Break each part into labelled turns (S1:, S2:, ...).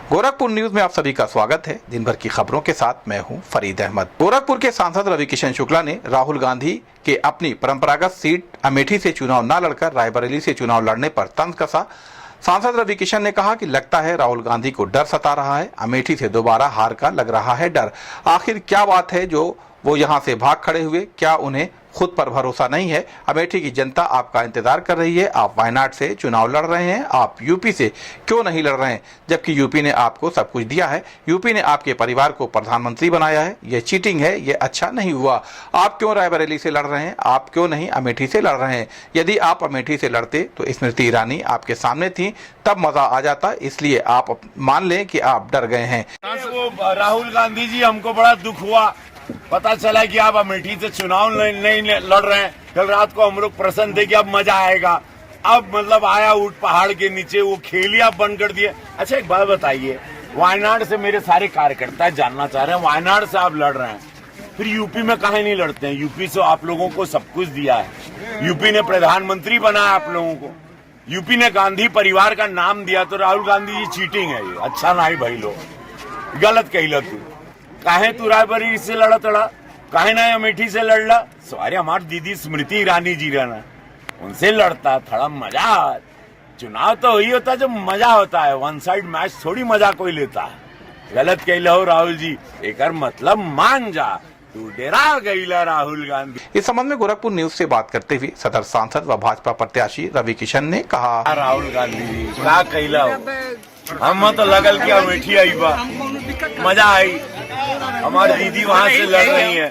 S1: Gorakhpur news में आप सभी का स्वागत है। दिन भर की खबरों के साथ मैं हूं फरीद अहमद। गोरखपुर के सांसद रवि किशन शुक्ला ने राहुल गांधी के अपनी परंपरागत सीट अमेठी से चुनाव न लड़कर रायबरेली से चुनाव लड़ने पर तंज कसा। सांसद रवि किशन ने कहा कि लगता है राहुल गांधी को डर सता रहा है, अमेठी से दोबारा हार का लग रहा है डर। आखिर क्या बात है जो वो यहाँ से भाग खड़े हुए? क्या उन्हें खुद पर भरोसा नहीं है? अमेठी की जनता आपका इंतजार कर रही है। आप वायनाड से चुनाव लड़ रहे हैं, आप यूपी से क्यों नहीं लड़ रहे हैं? जबकि यूपी ने आपको सब कुछ दिया है, यूपी ने आपके परिवार को प्रधानमंत्री बनाया है। ये चीटिंग है, ये अच्छा नहीं हुआ। आप क्यों रायबरेली से लड़ रहे हैं? आप क्यों नहीं अमेठी से लड़ रहे हैं? यदि आप अमेठी से लड़ते तो स्मृति ईरानी आपके सामने थी, तब मजा आ जाता। इसलिए आप मान लें कि आप डर गए हैं।
S2: राहुल गांधी जी, हमको बड़ा दुख हुआ, पता चला कि आप अमेठी से चुनाव नहीं लड़ रहे हैं। कल रात को हम लोग प्रसन्न थे कि अब मजा आएगा। अब मतलब आया ऊंट पहाड़ के नीचे, वो खेली आप बंद कर दिए। अच्छा एक बात बताइए, वायनाड से मेरे सारे कार्यकर्ता जानना चाह रहे हैं, वायनाड से आप लड़ रहे हैं, फिर यूपी में काहे नहीं लड़ते हैं? यूपी से आप लोगों को सब कुछ दिया है, यूपी ने प्रधानमंत्री बनाया आप लोगों को, यूपी ने गांधी परिवार का नाम दिया। तो राहुल गांधी, ये चीटिंग है, ये अच्छा ना भाई लोग, गलत कही तू। काहे तू रायबरेली से लड़ा तड़ा, काहे ना अमेठी से लड़ला? सवारे हमारी दीदी स्मृति ईरानी जी रहना, उनसे लड़ता, थोड़ा मजा। चुनाव तो वही होता है जो मजा होता है, वन साइड मैच थोड़ी मजा कोई लेता है। गलत कहला हो राहुल जी, एक मतलब मान जा, तू डरा गईला राहुल गांधी।
S1: इस संबंध में गोरखपुर न्यूज से बात करते हुए सदर सांसद व भाजपा प्रत्याशी रवि किशन ने कहा,
S2: राहुल गांधी जी क्या कहला हो, हम तो लगल की अमेठी आई बा, मजा आई, हमारी दीदी वहाँ से लड़ रही है,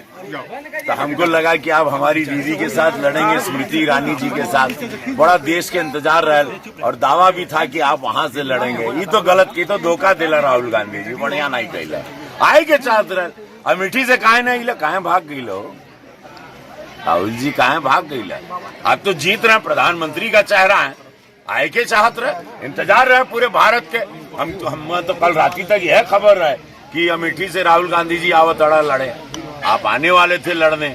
S2: तो हमको लगा कि आप हमारी दीदी के साथ लड़ेंगे, स्मृति ईरानी जी के साथ। बड़ा देश के इंतजार रहा और दावा भी था कि आप वहाँ से लड़ेंगे। ये तो गलत की, तो धोखा दिला राहुल गांधी जी, बढ़िया नहीं कहला। आए के चाहत रहे अमेठी से, काहे नहीं ला, काहे भाग गई लो राहुल जी, काहे भाग गई ला? आप तो जीत रहे, प्रधानमंत्री का चेहरा है, आए के चाहत रहे, इंतजार रहे पूरे भारत के। हम तो कल रात तक यह खबर रहे कि अमेठी से राहुल गांधी जी आवत अड़ा लड़े, आप आने वाले थे लड़ने।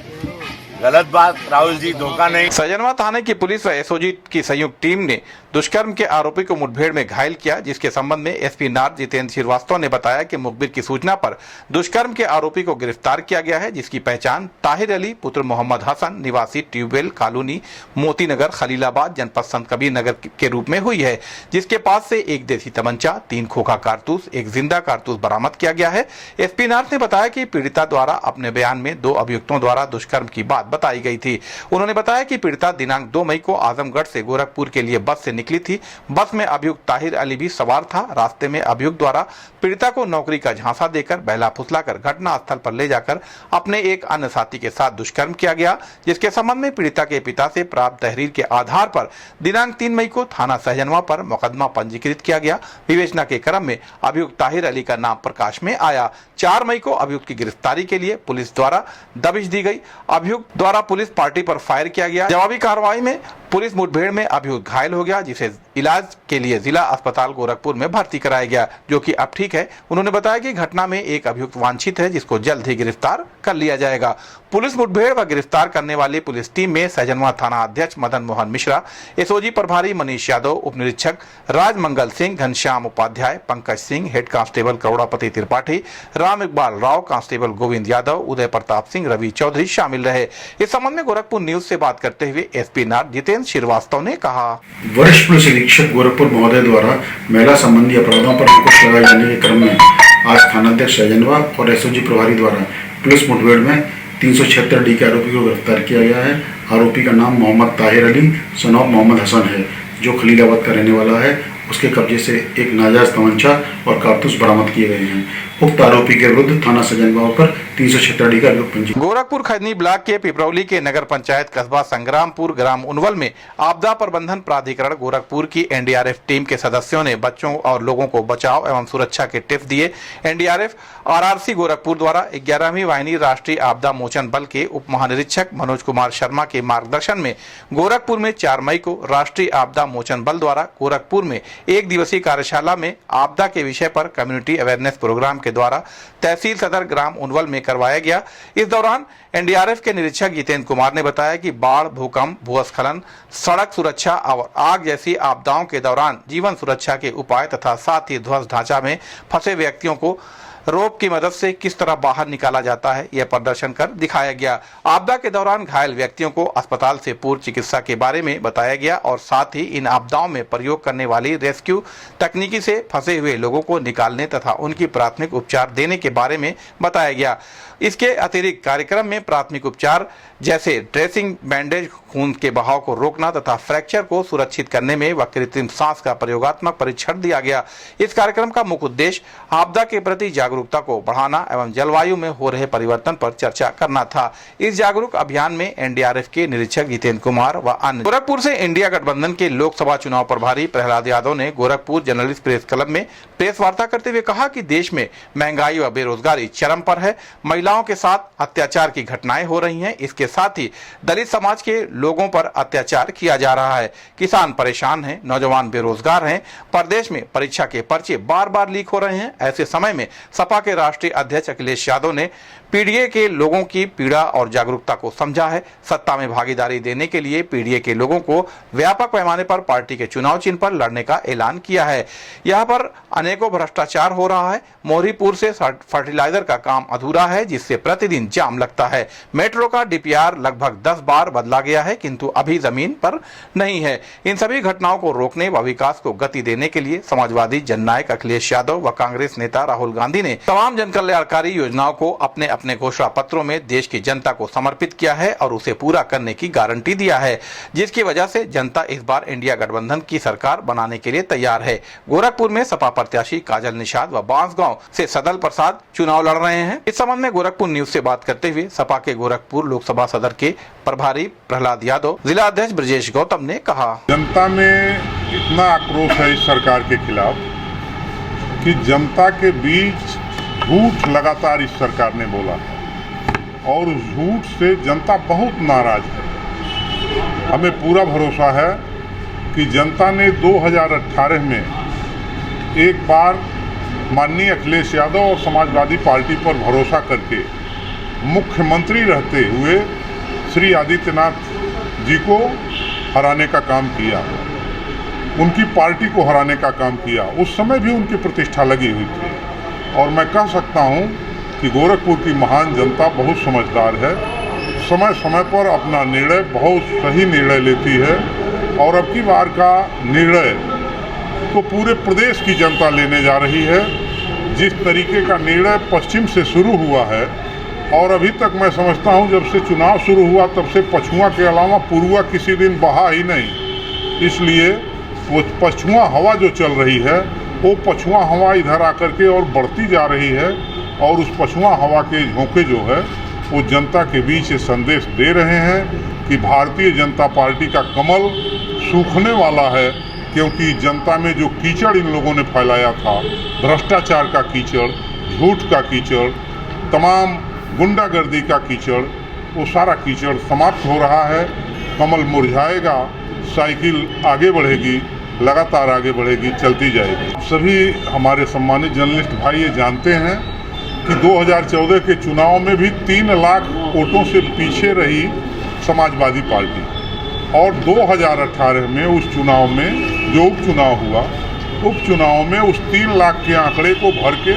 S2: गलत बात राहुल जी, धोखा नहीं।
S1: सजनवा थाने की पुलिस व एसओजी की संयुक्त टीम ने दुष्कर्म के आरोपी को मुठभेड़ में घायल किया, जिसके संबंध में एसपी नार्थ जितेंद्र श्रीवास्तव ने बताया कि मुखबिर की सूचना पर दुष्कर्म के आरोपी को गिरफ्तार किया गया है, जिसकी पहचान ताहिर अली पुत्र मोहम्मद हसन निवासी ट्यूबवेल कॉलोनी मोती नगर खलीलाबाद जनपद संत कबीर नगर के रूप में हुई है, जिसके पास से एक देसी तमंचा, 3 खोखा कारतूस, एक जिंदा कारतूस बरामद किया गया है। एसपी नार्थ ने बताया कि पीड़िता द्वारा अपने बयान में 2 अभियुक्तों द्वारा दुष्कर्म की बात बताई गई थी। उन्होंने बताया कि पीड़िता दिनांक 2 मई को आजमगढ़ से गोरखपुर के लिए बस से निकली थी। बस में अभियुक्त ताहिर अली भी सवार था। रास्ते में अभियुक्त द्वारा पीड़िता को नौकरी का झांसा देकर बहला फुसलाकर घटना स्थल पर ले जाकर अपने एक अन्य साथी के साथ दुष्कर्म किया गया, जिसके संबंध में पीड़िता के पिता से प्राप्त तहरीर के आधार पर दिनांक 3 मई को थाना सहजनवा पर मुकदमा पंजीकृत किया गया। विवेचना के क्रम में अभियुक्त ताहिर अली का नाम प्रकाश में आया। 4 मई को अभियुक्त की गिरफ्तारी के लिए पुलिस द्वारा दबिश दी गई। अभियुक्त द्वारा पुलिस पार्टी पर फायर किया गया। जवाबी कार्रवाई में पुलिस मुठभेड़ में अभियुक्त घायल हो गया, जिसे इलाज के लिए जिला अस्पताल गोरखपुर में भर्ती कराया गया, जो कि अब ठीक है। उन्होंने बताया कि घटना में एक अभियुक्त वांछित है, जिसको जल्द ही गिरफ्तार कर लिया जाएगा। पुलिस मुठभेड़ व गिरफ्तार करने वाली पुलिस टीम में सहजनवा थाना अध्यक्ष मदन मोहन मिश्रा, एसओजी प्रभारी मनीष यादव, उप निरीक्षक Rajmangal Singh, Ghanshyam Upadhyay, Pankaj Singh, head constable Karodapati Tripathi, Ram Iqbal Rao, constable Govind Yadav, Uday Pratap Singh, Ravi Chaudhary शामिल रहे। इस संबंध में गोरखपुर न्यूज से बात करते हुए एसपी नार्थ जितेंद्र श्रीवास्तव ने कहा,
S3: वरिष्ठ पुलिस अधीक्षक गोरखपुर महोदय द्वारा महिला संबंधी अपराधों पर अंकुश लगाए जाने के क्रम में आज थानाध्यक्ष सहजनवा और एसओजी प्रभारी द्वारा पुलिस मुठभेड़ में 376 डी के आरोपी को गिरफ्तार किया गया है। आरोपी का नाम मोहम्मद ताहिर अली सन ऑफ मोहम्मद हसन है, जो खलीलाबाद का रहने वाला है। उसके कब्जे से एक नाजायज तमंचा और कारतूस बरामद किए गए हैं। उक्त आरोपी के विरुद्ध थाना सहजनवा पर 376 डी का अभियोग पंजीकृत।
S1: गोरखपुर खजनी ब्लॉक के पिपरौली के नगर पंचायत कस्बा संग्रामपुर ग्राम उनवल में आपदा प्रबंधन प्राधिकरण गोरखपुर की एनडीआरएफ टीम के सदस्यों ने बच्चों और लोगों को बचाव एवं सुरक्षा के टिप्स दिए। एनडीआरएफ आरआरसी गोरखपुर द्वारा 11वीं वाहिनी राष्ट्रीय आपदा मोचन बल के उप महानिरीक्षक मनोज कुमार शर्मा के मार्गदर्शन में गोरखपुर में 4 मई को राष्ट्रीय आपदा मोचन बल द्वारा गोरखपुर में एक दिवसीय कार्यशाला में आपदा के विषय पर कम्युनिटी अवेयरनेस प्रोग्राम के द्वारा तहसील सदर ग्राम उनवल में करवाया गया। इस दौरान एनडीआरएफ के निरीक्षक जितेंद्र कुमार ने बताया कि बाढ़, भूकंप, भूस्खलन, सड़क सुरक्षा और आग जैसी आपदाओं के दौरान जीवन सुरक्षा के उपाय तथा साथ ही ध्वस्त ढांचा में फंसे व्यक्तियों को रोप की मदद से किस तरह बाहर निकाला जाता है, यह प्रदर्शन कर दिखाया गया। आपदा के दौरान घायल व्यक्तियों को अस्पताल से पूर्व चिकित्सा के बारे में बताया गया और साथ ही इन आपदाओं में प्रयोग करने वाली रेस्क्यू तकनीकी से फंसे हुए लोगों को निकालने तथा उनकी प्राथमिक उपचार देने के बारे में बताया गया। इसके अतिरिक्त कार्यक्रम में प्राथमिक उपचार जैसे ड्रेसिंग, बैंडेज, खून के बहाव को रोकना तथा फ्रैक्चर को सुरक्षित करने में व कृत्रिम सांस का प्रयोगात्मक परीक्षण दिया गया। इस कार्यक्रम का मुख्य उद्देश्य आपदा के प्रति जागरूकता को बढ़ाना एवं जलवायु में हो रहे परिवर्तन पर चर्चा करना था। इस जागरूक अभियान में एनडीआरएफ के निरीक्षक जितेंद्र कुमार व अन्य। गोरखपुर से इंडिया गठबंधन के लोकसभा चुनाव प्रभारी प्रहलाद यादव ने गोरखपुर जर्नलिस्ट प्रेस क्लब में प्रेस वार्ता करते हुए कहा कि देश में महंगाई व बेरोजगारी चरम पर है, महिलाओं के साथ अत्याचार की घटनाएं हो रही हैं। इसके साथ ही दलित समाज के लोगों पर अत्याचार किया जा रहा है। किसान परेशान हैं, नौजवान बेरोजगार हैं, प्रदेश में परीक्षा के पर्चे बार बार लीक हो रहे हैं। ऐसे समय में सपा के राष्ट्रीय अध्यक्ष अखिलेश यादव ने पीडीए के लोगों की पीड़ा और जागरूकता को समझा है। सत्ता में भागीदारी देने के लिए पीडीए के लोगों को व्यापक पैमाने पर पार्टी के चुनाव चिन्ह पर लड़ने का ऐलान किया है। यहाँ पर अनेकों भ्रष्टाचार हो रहा है। मोहरीपुर से फर्टिलाइजर का काम अधूरा है, जिससे प्रतिदिन जाम लगता है। मेट्रो का डीपीआर लगभग 10 बार बदला गया है, किंतु अभी जमीन पर नहीं है। इन सभी घटनाओं को रोकने व विकास को गति देने के लिए समाजवादी जननायक अखिलेश यादव व कांग्रेस नेता राहुल गांधी ने तमाम जनकल्याणकारी योजनाओं को अपने अपने घोषणा पत्रों में देश की जनता को समर्पित किया है और उसे पूरा करने की गारंटी दिया है, जिसकी वजह से जनता इस बार इंडिया गठबंधन की सरकार बनाने के लिए तैयार है। गोरखपुर में सपा प्रत्याशी काजल निषाद व बांसगांव से सदल प्रसाद चुनाव लड़ रहे हैं। इस संबंध में गोरखपुर न्यूज से बात करते हुए सपा के गोरखपुर लोकसभा सदर के प्रभारी प्रहलाद यादव, जिला अध्यक्ष ब्रजेश गौतम ने कहा,
S4: जनता में इतना आक्रोश है इस सरकार के खिलाफ कि जनता के बीच झूठ लगातार इस सरकार ने बोला है और उस झूठ से जनता बहुत नाराज है। हमें पूरा भरोसा है कि जनता ने 2018 में एक बार माननीय अखिलेश यादव और समाजवादी पार्टी पर भरोसा करके मुख्यमंत्री रहते हुए श्री आदित्यनाथ जी को हराने का काम किया, उनकी पार्टी को हराने का काम किया। उस समय भी उनकी प्रतिष्ठा लगी हुई थी और मैं कह सकता हूं कि गोरखपुर की महान जनता बहुत समझदार है, समय समय पर अपना निर्णय बहुत सही निर्णय लेती है और अब की बार का निर्णय तो पूरे प्रदेश की जनता लेने जा रही है। जिस तरीके का निर्णय पश्चिम से शुरू हुआ है और अभी तक मैं समझता हूं जब से चुनाव शुरू हुआ तब से पछुआ के अलावा पूर्वा किसी दिन बहा ही नहीं। इसलिए वो पछुआ हवा जो चल रही है वो पछुआ हवा इधर आकर के और बढ़ती जा रही है और उस पछुआ हवा के झोंके जो है वो जनता के बीच ये संदेश दे रहे हैं कि भारतीय जनता पार्टी का कमल सूखने वाला है, क्योंकि जनता में जो कीचड़ इन लोगों ने फैलाया था, भ्रष्टाचार का कीचड़, झूठ का कीचड़, तमाम गुंडागर्दी का कीचड़, वो सारा कीचड़ समाप्त हो रहा है। कमल मुरझाएगा, साइकिल आगे बढ़ेगी, लगातार आगे बढ़ेगी, चलती जाएगी। सभी हमारे सम्मानित जर्नलिस्ट भाई ये जानते हैं कि 2014 के चुनाव में भी 3 लाख वोटों से पीछे रही समाजवादी पार्टी और 2018 में उस चुनाव में जो उपचुनाव हुआ, उपचुनाव में उस 3 लाख के आंकड़े को भर के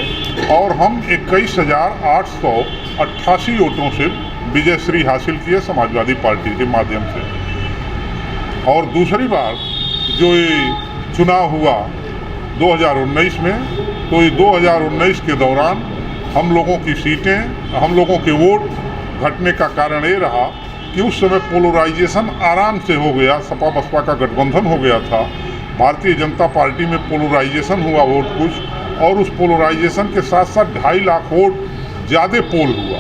S4: और हम 21,888 वोटों से विजयश्री हासिल किए समाजवादी पार्टी के माध्यम से। और दूसरी बार जो ये चुनाव हुआ 2019 में, तो ये 2019 के दौरान हम लोगों की सीटें, हम लोगों के वोट घटने का कारण ये रहा कि उस समय पोलराइजेशन आराम से हो गया, सपा बसपा का गठबंधन हो गया था। भारतीय जनता पार्टी में पोलराइजेशन हुआ वोट कुछ, और उस पोलराइजेशन के साथ साथ 2.5 लाख वोट ज़्यादा पोल हुआ।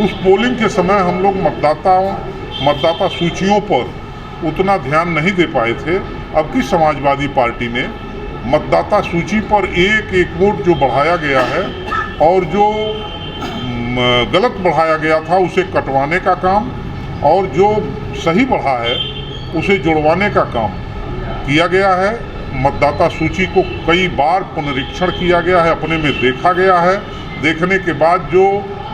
S4: उस पोलिंग के समय हम लोग मतदाता सूचियों पर उतना ध्यान नहीं दे पाए थे। अब की समाजवादी पार्टी ने मतदाता सूची पर एक एक वोट जो बढ़ाया गया है और जो गलत बढ़ाया गया था उसे कटवाने का काम और जो सही बढ़ा है उसे जुड़वाने का काम किया गया है। मतदाता सूची को कई बार पुनरीक्षण किया गया है, अपने में देखा गया है। देखने के बाद जो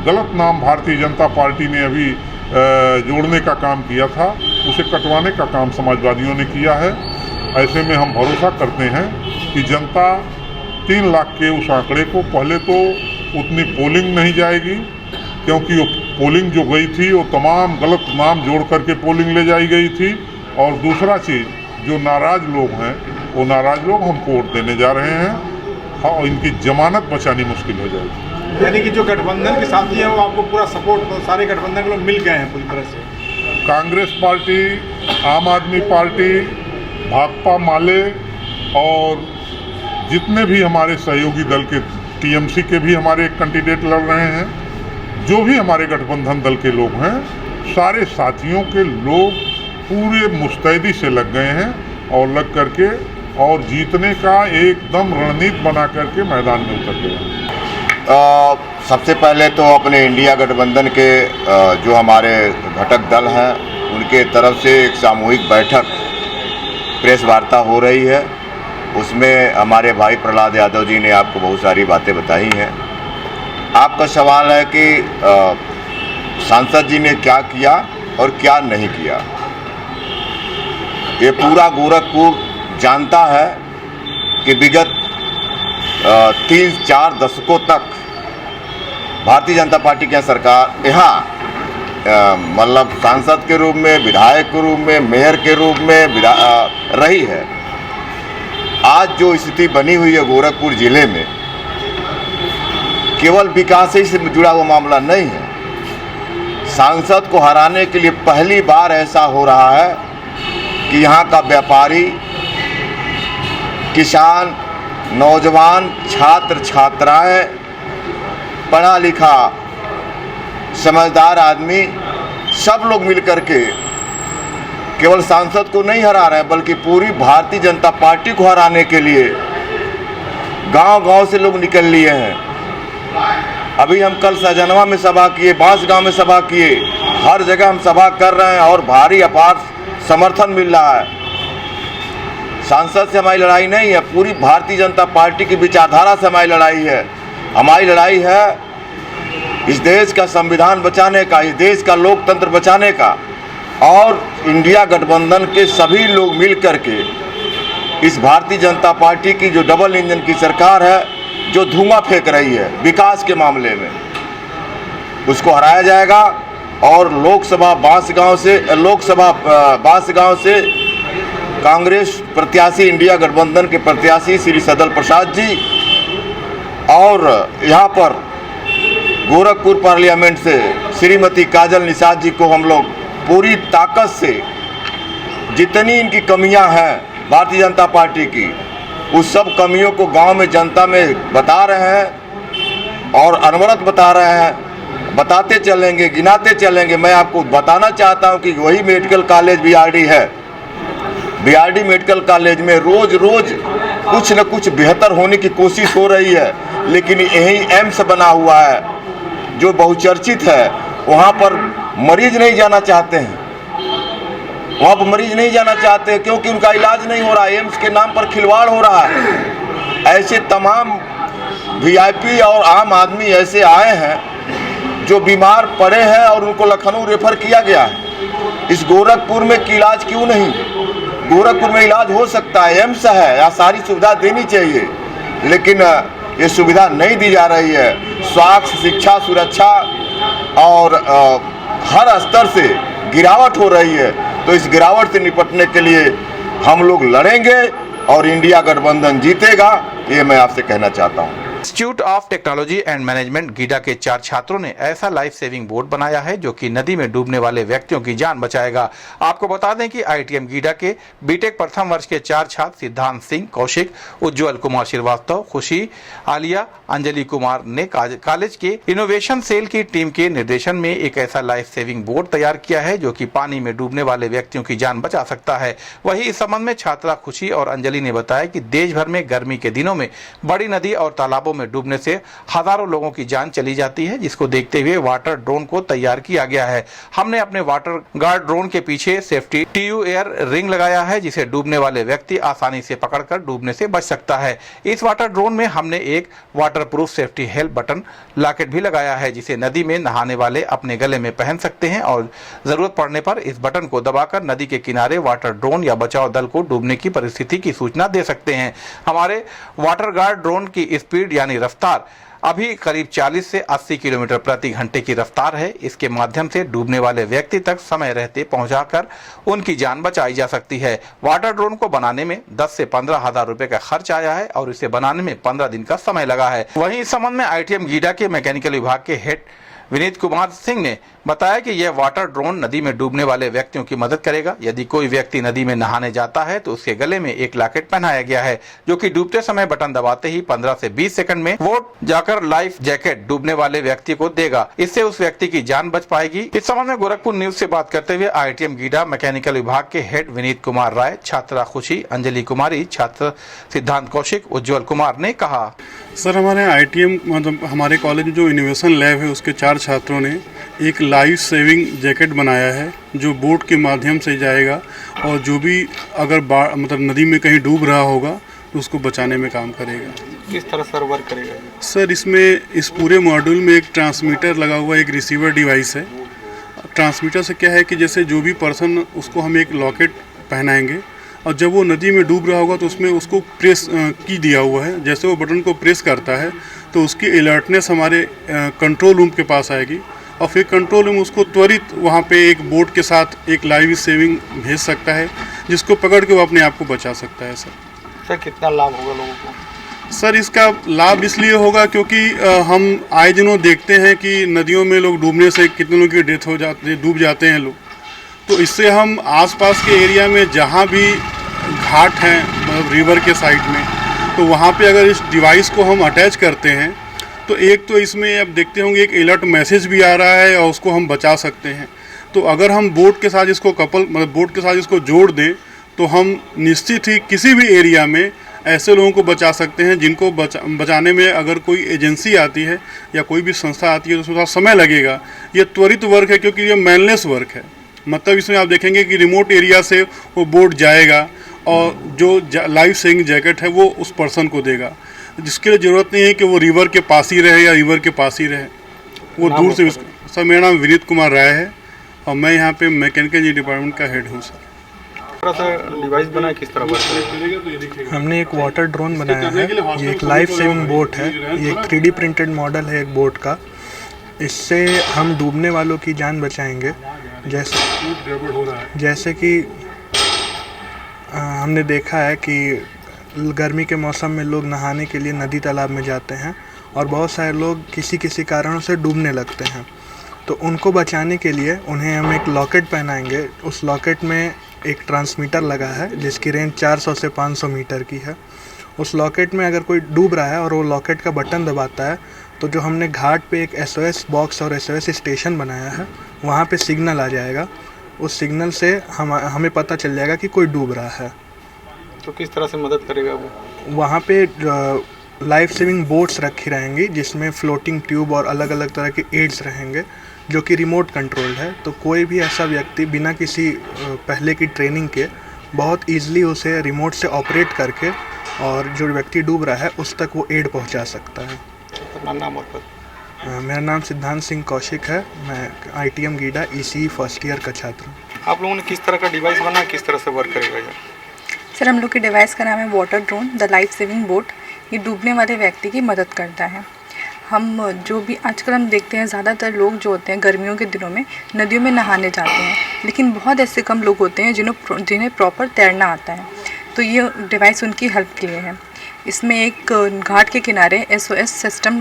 S4: गलत नाम भारतीय जनता पार्टी ने अभी जोड़ने का काम किया था उसे कटवाने का काम समाजवादियों ने किया है। ऐसे में हम भरोसा करते हैं कि जनता 3 लाख के उस आंकड़े को, पहले तो उतनी पोलिंग नहीं जाएगी क्योंकि वो पोलिंग जो गई थी वो तमाम गलत नाम जोड़ करके पोलिंग ले जाई गई थी, और दूसरा चीज़ जो नाराज लोग हैं वो नाराज लोग हम वोट देने जा रहे हैं। हाँ, इनकी जमानत बचानी मुश्किल हो जाएगी।
S5: यानी कि जो गठबंधन के साथी हैं वो आपको पूरा सपोर्ट, तो सारे गठबंधन के लोग मिल गए हैं पूरी तरह से।
S4: कांग्रेस पार्टी, आम आदमी पार्टी, भाकपा माले और जितने भी हमारे सहयोगी दल के, टीएमसी के भी हमारे कैंडिडेट लड़ रहे हैं, जो भी हमारे गठबंधन दल के लोग हैं, सारे साथियों के लोग पूरे मुस्तैदी से लग गए हैं और लग करके और जीतने का एकदम रणनीति बना करके मैदान में उतर गए हैं।
S6: सबसे पहले तो अपने इंडिया गठबंधन के जो हमारे घटक दल हैं उनके तरफ से एक सामूहिक बैठक प्रेस वार्ता हो रही है। उसमें हमारे भाई प्रहलाद यादव जी ने आपको बहुत सारी बातें बताई हैं। आपका सवाल है कि सांसद जी ने क्या किया और क्या नहीं किया। ये पूरा गोरखपुर जानता है कि विगत 3-4 दशकों तक भारतीय जनता पार्टी की सरकार यहाँ मतलब सांसद के रूप में, विधायक के रूप में, मेयर के रूप में रही है। आज जो स्थिति बनी हुई है गोरखपुर जिले में, केवल विकास ही से जुड़ा हुआ मामला नहीं है। सांसद को हराने के लिए पहली बार ऐसा हो रहा है कि यहाँ का व्यापारी, किसान, नौजवान, छात्र छात्राएं, पढ़ा लिखा समझदार आदमी, सब लोग मिलकर के केवल सांसद को नहीं हरा रहे हैं बल्कि पूरी भारतीय जनता पार्टी को हराने के लिए गांव-गांव से लोग निकल लिए हैं। अभी हम कल सजनवा में सभा किए, बांसगांव में सभा किए, हर जगह हम सभा कर रहे हैं और भारी अपार समर्थन मिल रहा है। सांसद से हमारी लड़ाई नहीं है, पूरी भारतीय जनता पार्टी की विचारधारा से हमारी लड़ाई है। हमारी लड़ाई है इस देश का संविधान बचाने का, इस देश का लोकतंत्र बचाने का, और इंडिया गठबंधन के सभी लोग मिल करके इस भारतीय जनता पार्टी की जो डबल इंजन की सरकार है, जो धुआं फेंक रही है विकास के मामले में, उसको हराया जाएगा। और लोकसभा बांसगांव से कांग्रेस प्रत्याशी, इंडिया गठबंधन के प्रत्याशी श्री सदल प्रसाद जी, और यहाँ पर गोरखपुर पार्लियामेंट से श्रीमती काजल निषाद जी को हम लोग पूरी ताकत से, जितनी इनकी कमियां हैं भारतीय जनता पार्टी की, उस सब कमियों को गांव में जनता में बता रहे हैं और अनवरत बता रहे हैं। बताते चलेंगे, गिनाते चलेंगे। मैं आपको बताना चाहता हूं कि वही मेडिकल कॉलेज बीआरडी है, बीआरडी मेडिकल कॉलेज में रोज रोज कुछ न कुछ बेहतर होने की कोशिश हो रही है, लेकिन यही एम्स बना हुआ है जो बहुचर्चित है, वहाँ पर मरीज नहीं जाना चाहते हैं। वहाँ पर मरीज नहीं जाना चाहते हैं क्योंकि उनका इलाज नहीं हो रहा है, एम्स के नाम पर खिलवाड़ हो रहा है। ऐसे तमाम वीआईपी और आम आदमी ऐसे आए हैं जो बीमार पड़े हैं और उनको लखनऊ रेफर किया गया है। इस गोरखपुर में की इलाज क्यों नहीं? गोरखपुर में इलाज हो सकता है, एम्स है, या सारी सुविधा देनी चाहिए, लेकिन ये सुविधा नहीं दी जा रही है। स्वास्थ्य, शिक्षा, सुरक्षा और हर स्तर से गिरावट हो रही है। तो इस गिरावट से निपटने के लिए हम लोग लड़ेंगे और इंडिया गठबंधन जीतेगा, ये मैं आपसे कहना चाहता हूँ।
S1: Institute of technology and management GIDA के 4 छात्रों ने ऐसा लाइफ सेविंग बोट बनाया है जो कि नदी में डूबने वाले व्यक्तियों की जान बचाएगा। आपको बता दें कि आईटीएम गीडा के बीटेक प्रथम वर्ष के 4 छात्र सिद्धांत सिंह, कौशिक, उज्ज्वल कुमार श्रीवास्तव, खुशी, आलिया, अंजलि कुमार ने कॉलेज के इनोवेशन सेल की टीम के निर्देशन में एक ऐसा लाइफ सेविंग बोट तैयार किया है जो कि पानी में डूबने वाले व्यक्तियों की जान बचा सकता है। वहीं इस संबंध में छात्रा खुशी और अंजलि ने बताया कि देश भर में गर्मी के दिनों में बड़ी नदी और तालाबों तालाबों में डूबने से हजारों लोगों की जान चली जाती है, जिसको देखते हुए वाटर ड्रोन को तैयार किया गया है। हमने अपने वाटर गार्ड ड्रोन के पीछे सेफ्टी TU एयर रिंग लगाया है, जिसे डूबने वाले व्यक्ति आसानी से पकड़कर डूबने से बच सकता है। इस वाटर ड्रोन में हमने एक waterproof safety help button locket भी लगाया है, जिसे नदी में नहाने वाले अपने गले में पहन सकते हैं और जरूरत पड़ने पर इस बटन को दबाकर नदी के किनारे वाटर ड्रोन या बचाव दल को डूबने की परिस्थिति की सूचना दे सकते हैं। हमारे वाटर गार्ड ड्रोन की स्पीड यानी रफ्तार अभी करीब 40 से 80 किलोमीटर प्रति घंटे की रफ्तार है। इसके माध्यम से डूबने वाले व्यक्ति तक समय रहते पहुंचाकर उनकी जान बचाई जा सकती है। वाटर ड्रोन को बनाने में 10 से 15 हजार रुपए का खर्च आया है और इसे बनाने में 15 दिन का समय लगा है। वहीं इस संबंध में ITM गीडा के मैकेनिकल विभाग के हेड विनीत कुमार सिंह ने बताया कि यह वाटर ड्रोन नदी में डूबने वाले व्यक्तियों की मदद करेगा। यदि कोई व्यक्ति नदी में नहाने जाता है तो उसके गले में एक लॉकेट पहनाया गया है, जो कि डूबते समय बटन दबाते ही 15 से 20 सेकंड में वो जाकर लाइफ जैकेट डूबने वाले व्यक्ति को देगा। इससे उस व्यक्ति की जान बच पाएगी। इस संबंध में गोरखपुर न्यूज से बात करते हुए ITM गीडा मैकेनिकल विभाग के हेड विनीत कुमार राय, छात्रा खुशी, अंजलि कुमारी, छात्र सिद्धांत कौशिक, उज्जवल कुमार ने कहा।
S7: सर, हमारे ITM मतलब हमारे कॉलेज में जो इनोवेशन लैब है उसके 4 छात्रों ने एक लाइफ सेविंग जैकेट बनाया है, जो बोट के माध्यम से जाएगा और जो भी अगर मतलब नदी में कहीं डूब रहा होगा तो उसको बचाने में काम करेगा।
S5: किस तरह सर वर्क करेगा?
S7: सर, इसमें इस पूरे मॉड्यूल में एक ट्रांसमीटर लगा हुआ है, एक रिसीवर डिवाइस है। ट्रांसमीटर से क्या है कि जैसे जो भी पर्सन, उसको हम एक लॉकेट पहनाएंगे और जब वो नदी में डूब रहा होगा तो उसमें उसको प्रेस की दिया हुआ है। जैसे वो बटन को प्रेस करता है तो उसकी अलर्टनेस हमारे कंट्रोल रूम के पास आएगी और फिर कंट्रोल रूम उसको त्वरित वहाँ पे एक बोट के साथ एक लाइव सेविंग भेज सकता है, जिसको पकड़ के वो अपने आप को बचा सकता है।
S5: सर, कितना लाभ होगा लोगों को?
S7: सर, इसका लाभ इसलिए होगा क्योंकि हम आए दिनों देखते हैं कि नदियों में लोग डूबने से कितने लोगों की डेथ हो जाती है, डूब जाते हैं लोग। तो इससे हम आसपास के एरिया में जहाँ भी घाट हैं मतलब रिवर के साइड में, तो वहाँ पे अगर इस डिवाइस को हम अटैच करते हैं तो एक तो इसमें अब देखते होंगे एक अलर्ट मैसेज भी आ रहा है और उसको हम बचा सकते हैं। तो अगर हम बोट के साथ इसको बोट के साथ इसको जोड़ दें तो हम निश्चित ही किसी भी एरिया में ऐसे लोगों को बचा सकते हैं जिनको बचाने में अगर कोई एजेंसी आती है या कोई भी संस्था आती है तो उसमें थोड़ा समय लगेगा। ये त्वरित वर्क है क्योंकि ये मैनलेस वर्क है। मतलब इसमें आप देखेंगे कि रिमोट एरिया से वो बोट जाएगा और जो लाइफ सेविंग जैकेट है वो उस पर्सन को देगा, जिसके लिए ज़रूरत नहीं है कि वो रिवर के पास ही रहे या रिवर के पास ही रहे, वो दूर से। सर, मेरा नाम विनीत कुमार राय है और मैं यहाँ पे मैकेनिकल इंजीनियरिंग डिपार्टमेंट का हेड हूँ। सर,
S5: डिवाइस बना किस तरह वर्क?
S8: हमने एक वाटर ड्रोन बनाया है। ये एक लाइफ सेविंग बोट है। ये एक 3D प्रिंटेड मॉडल है एक बोट का। इससे हम डूबने वालों की जान बचाएंगे। जैसे कि हमने देखा है कि गर्मी के मौसम में लोग नहाने के लिए नदी तालाब में जाते हैं और बहुत सारे लोग किसी कारणों से डूबने लगते हैं। तो उनको बचाने के लिए उन्हें हम एक लॉकेट पहनाएंगे। उस लॉकेट में एक ट्रांसमीटर लगा है जिसकी रेंज 400 से 500 मीटर की है। उस लॉकेट में अगर कोई डूब रहा है और वो लॉकेट का बटन दबाता है तो जो हमने घाट पे एक SOS बॉक्स और SOS स्टेशन बनाया है, वहाँ पे सिग्नल आ जाएगा। उस सिग्नल से हमें पता चल जाएगा कि कोई डूब रहा है।
S5: तो किस तरह से मदद करेगा वो?
S8: वहाँ पे लाइफ सेविंग बोट्स रखी रहेंगी जिसमें फ्लोटिंग ट्यूब और अलग अलग तरह के एड्स रहेंगे जो कि रिमोट कंट्रोल्ड है। तो कोई भी ऐसा व्यक्ति बिना किसी पहले की ट्रेनिंग के बहुत ईजिली उसे रिमोट से ऑपरेट करके और जो व्यक्ति डूब रहा है उस तक वो एड पहुँचा सकता है।
S5: नाम और पद?
S8: मेरा नाम सिद्धांत सिंह कौशिक है। मैं ITM GIDA ECE first year का छात्र हूँ।
S5: आप लोगों ने किस तरह का डिवाइस बना, किस तरह से वर्क करेगा ये?
S9: सर, हम लोग के डिवाइस का नाम है water drone the life saving boat. ये डूबने वाले व्यक्ति की मदद करता है। हम जो भी आजकल हम देखते हैं ज़्यादातर लोग जो होते हैं गर्मियों के दिनों में नदियों में नहाने जाते हैं, लेकिन बहुत ऐसे कम लोग होते हैं जिन्हें प्रॉपर तैरना आता है। तो ये डिवाइस उनकी हेल्प के लिए है। इसमें एक घाट के किनारे SOS सिस्टम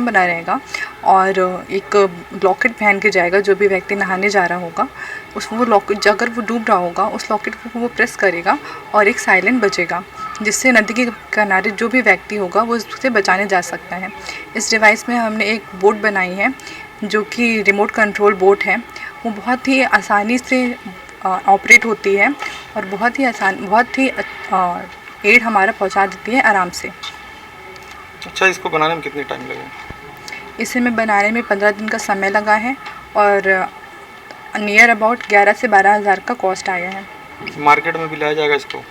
S9: बना रहेगा और एक लॉकेट पहन के जाएगा। जो भी व्यक्ति नहाने जा रहा होगा वो लॉकेट, अगर वो डूब रहा होगा उस लॉकेट को वो प्रेस करेगा और एक साइलेंट बजेगा, जिससे नदी के किनारे जो भी व्यक्ति होगा वो उससे बचाने जा सकता है। इस डिवाइस में हमने एक बोट बनाई है जो कि रिमोट कंट्रोल बोट है। वो बहुत ही आसानी से ऑपरेट होती है और बहुत ही एड हमारा पहुंचा देती है आराम से।
S5: अच्छा, इसको बनाने में कितने टाइम लगे?
S9: इसे मैं बनाने में 15 दिन का समय लगा है और नियर अबाउट 11 से 12 हज़ार का कॉस्ट आया है।
S5: मार्केट में भी लाया जाएगा इसको?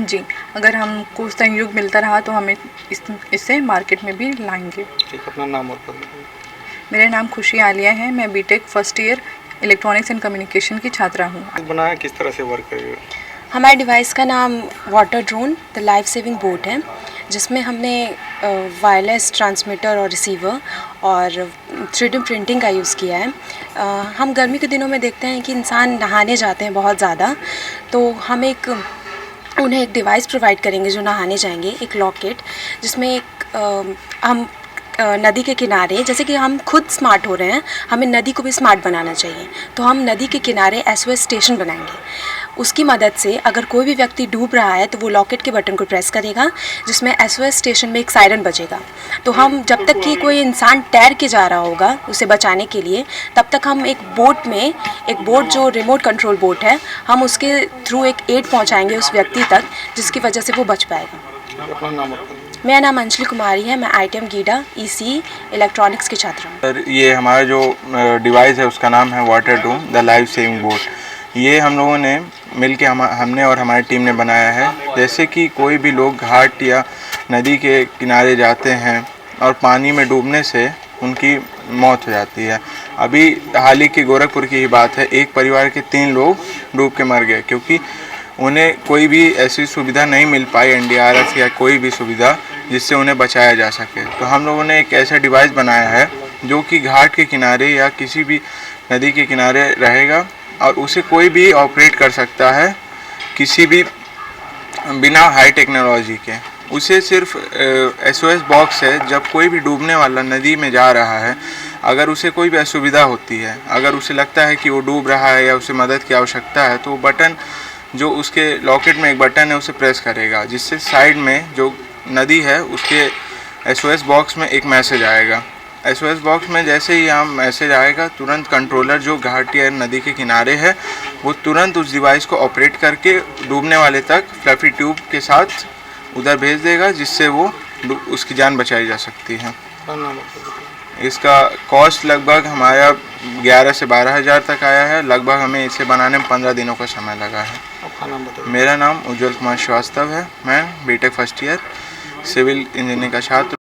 S9: जी, अगर हमको सहयोग मिलता रहा तो हमें इसे मार्केट में भी लाएंगे।
S5: ठीक, अपना नाम और पता बताइए।
S9: मेरा नाम खुशी आलिया है, मैं BTech first year electronics and communication की छात्रा हूँ।
S5: बनाया किस तरह से वर्क करेगा?
S10: हमारे डिवाइस का नाम water drone the life saving boat है, जिसमें हमने वायरलेस ट्रांसमीटर और रिसीवर और 3D प्रिंटिंग का यूज़ किया है। हम गर्मी के दिनों में देखते हैं कि इंसान नहाने जाते हैं बहुत ज़्यादा, तो हम उन्हें एक डिवाइस प्रोवाइड करेंगे जो नहाने जाएंगे, एक लॉकेट, जिसमें हम नदी के किनारे, जैसे कि हम खुद स्मार्ट हो रहे हैं, हमें नदी को भी स्मार्ट बनाना चाहिए, तो हम नदी के किनारे SOS स्टेशन बनाएंगे। उसकी मदद से अगर कोई भी व्यक्ति डूब रहा है तो वो लॉकेट के बटन को प्रेस करेगा, जिसमें SOS स्टेशन में एक सायरन बजेगा। तो हम जब तक कि कोई इंसान तैर के जा रहा होगा उसे बचाने के लिए, तब तक हम एक बोट जो रिमोट कंट्रोल बोट है, हम उसके थ्रू एक एड पहुंचाएंगे उस व्यक्ति तक, जिसकी वजह से वो बच पाएगा।
S5: अपना नाम?
S10: मेरा नाम अंजलि कुमारी है, मैं ITM गीडा EC इलेक्ट्रॉनिक्स की छात्रा हूँ।
S11: सर, ये हमारा जो डिवाइस है उसका नाम है water drone the life saving boat. ये हम लोगों ने मिलके हमने और हमारी टीम ने बनाया है। जैसे कि कोई भी लोग घाट या नदी के किनारे जाते हैं और पानी में डूबने से उनकी मौत हो जाती है। अभी हाल ही की गोरखपुर की ही बात है, एक परिवार के 3 लोग डूब के मर गए क्योंकि उन्हें कोई भी ऐसी सुविधा नहीं मिल पाई, NDRF या कोई भी सुविधा जिससे उन्हें बचाया जा सके। तो हम लोगों ने एक ऐसा डिवाइस बनाया है जो कि घाट के किनारे या किसी भी नदी के किनारे रहेगा और उसे कोई भी ऑपरेट कर सकता है, किसी भी बिना हाई टेक्नोलॉजी के। उसे सिर्फ SOS बॉक्स है, जब कोई भी डूबने वाला नदी में जा रहा है, अगर उसे कोई भी असुविधा होती है, अगर उसे लगता है कि वो डूब रहा है या उसे मदद की आवश्यकता है, तो वो बटन जो उसके लॉकेट में एक बटन है उसे प्रेस करेगा, जिससे साइड में जो नदी है उसके SOS बॉक्स में एक मैसेज आएगा। SOS बॉक्स में जैसे ही यहाँ मैसेज आएगा, तुरंत कंट्रोलर जो घाट या नदी के किनारे है वो तुरंत उस डिवाइस को ऑपरेट करके डूबने वाले तक फ्लफी ट्यूब के साथ उधर भेज देगा, जिससे वो उसकी जान बचाई जा सकती है। इसका कॉस्ट लगभग हमारा 11 से 12 हज़ार तक आया है। लगभग हमें इसे बनाने में 15 दिनों का समय लगा है। मेरा नाम उज्जवल कुमार श्रीवास्तव है, मैं BTech first year civil engineering का छात्र।